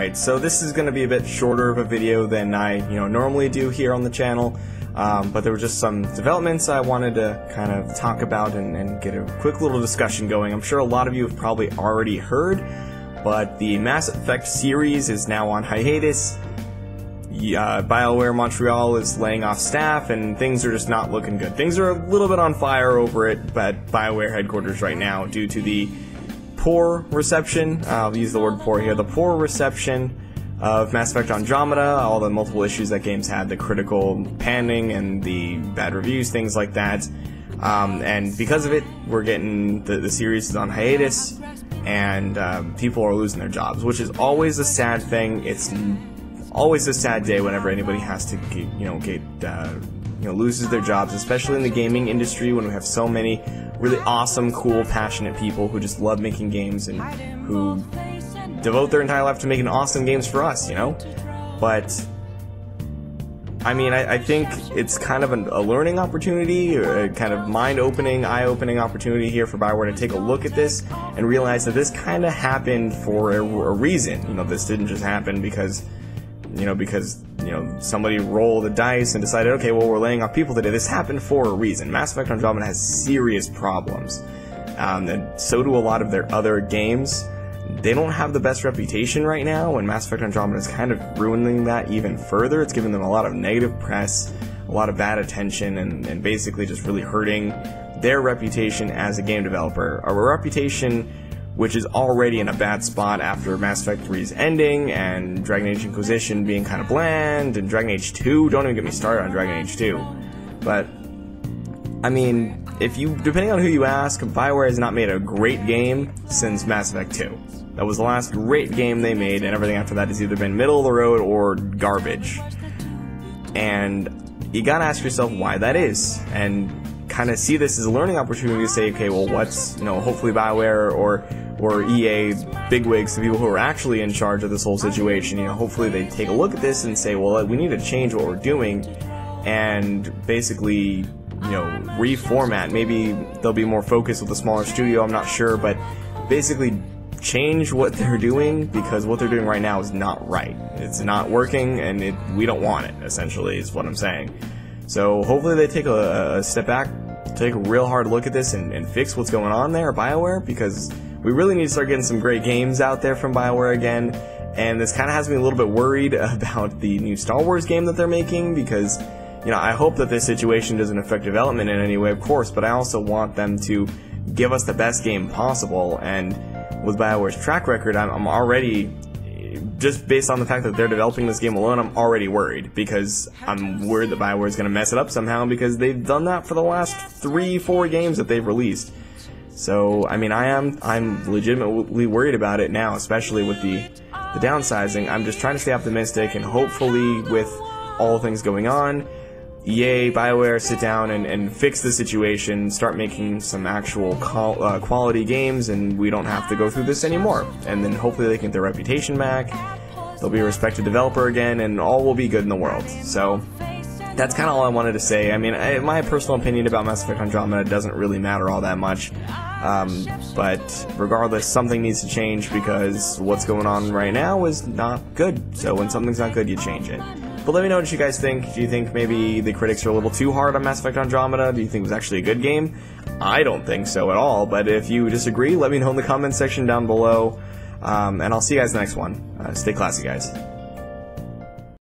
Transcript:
Alright, so this is going to be a bit shorter of a video than I normally do here on the channel, but there were just some developments I wanted to kind of talk about and get a quick little discussion going. I'm sure a lot of you have probably already heard, but the Mass Effect series is now on hiatus. Bioware Montreal is laying off staff, and things are just not looking good. Things are a little bit on fire over at Bioware headquarters right now due to the poor reception, I'll use the word poor here, the poor reception of Mass Effect Andromeda, all the multiple issues that games had, the critical panning and the bad reviews, things like that. And because of it, we're getting, the series is on hiatus, and people are losing their jobs, which is always a sad thing. It's always a sad day whenever anybody has to loses their jobs, especially in the gaming industry when we have so many really awesome, cool, passionate people who just love making games and who devote their entire life to making awesome games for us, But I mean, I think it's kind of a learning opportunity, or a kind of mind-opening, eye-opening opportunity here for Bioware to take a look at this and realize that this kind of happened for a reason. This didn't just happen because somebody rolled the dice and decided, okay, well, we're laying off people today. This happened for a reason. Mass Effect Andromeda has serious problems, and so do a lot of their other games. They don't have the best reputation right now, and Mass Effect Andromeda is kind of ruining that even further. It's giving them a lot of negative press, a lot of bad attention, and basically just really hurting their reputation as a game developer. A reputation which is already in a bad spot after Mass Effect 3's ending, and Dragon Age Inquisition being kind of bland, and Dragon Age 2, don't even get me started on Dragon Age 2. But, I mean, depending on who you ask, Bioware has not made a great game since Mass Effect 2. That was the last great game they made, and everything after that has either been middle of the road or garbage. And you gotta ask yourself why that is, and kind of see this as a learning opportunity to say, okay, well, what's, hopefully Bioware or EA bigwigs, the people who are actually in charge of this whole situation, hopefully they take a look at this and say, well, we need to change what we're doing and basically, reformat. Maybe they'll be more focused with a smaller studio, I'm not sure, but basically change what they're doing, because what they're doing right now is not right. It's not working, and we don't want it, essentially, is what I'm saying. So hopefully they take a step back, take a real hard look at this and fix what's going on there at Bioware, because we really need to start getting some great games out there from Bioware again. And this kind of has me a little bit worried about the new Star Wars game that they're making, because I hope that this situation doesn't affect development in any way, of course, but I also want them to give us the best game possible. And with Bioware's track record, I'm already, just based on the fact that they're developing this game alone, I'm already worried, because I'm worried that Bioware is going to mess it up somehow, because they've done that for the last 3-4 games that they've released. So, I mean, I'm legitimately worried about it now, especially with the downsizing. I'm just trying to stay optimistic, and hopefully with all things going on, EA, Bioware sit down and fix the situation, start making some actual quality games, and we don't have to go through this anymore. And then hopefully they can get their reputation back, they'll be a respected developer again, and all will be good in the world. So that's kind of all I wanted to say. I mean, my personal opinion about Mass Effect Andromeda doesn't really matter all that much, but regardless, something needs to change, because what's going on right now is not good. So when something's not good, you change it. But let me know what you guys think. Do you think maybe the critics are a little too hard on Mass Effect Andromeda? Do you think it was actually a good game? I don't think so at all, but if you disagree, let me know in the comments section down below, and I'll see you guys in the next one. Stay classy, guys.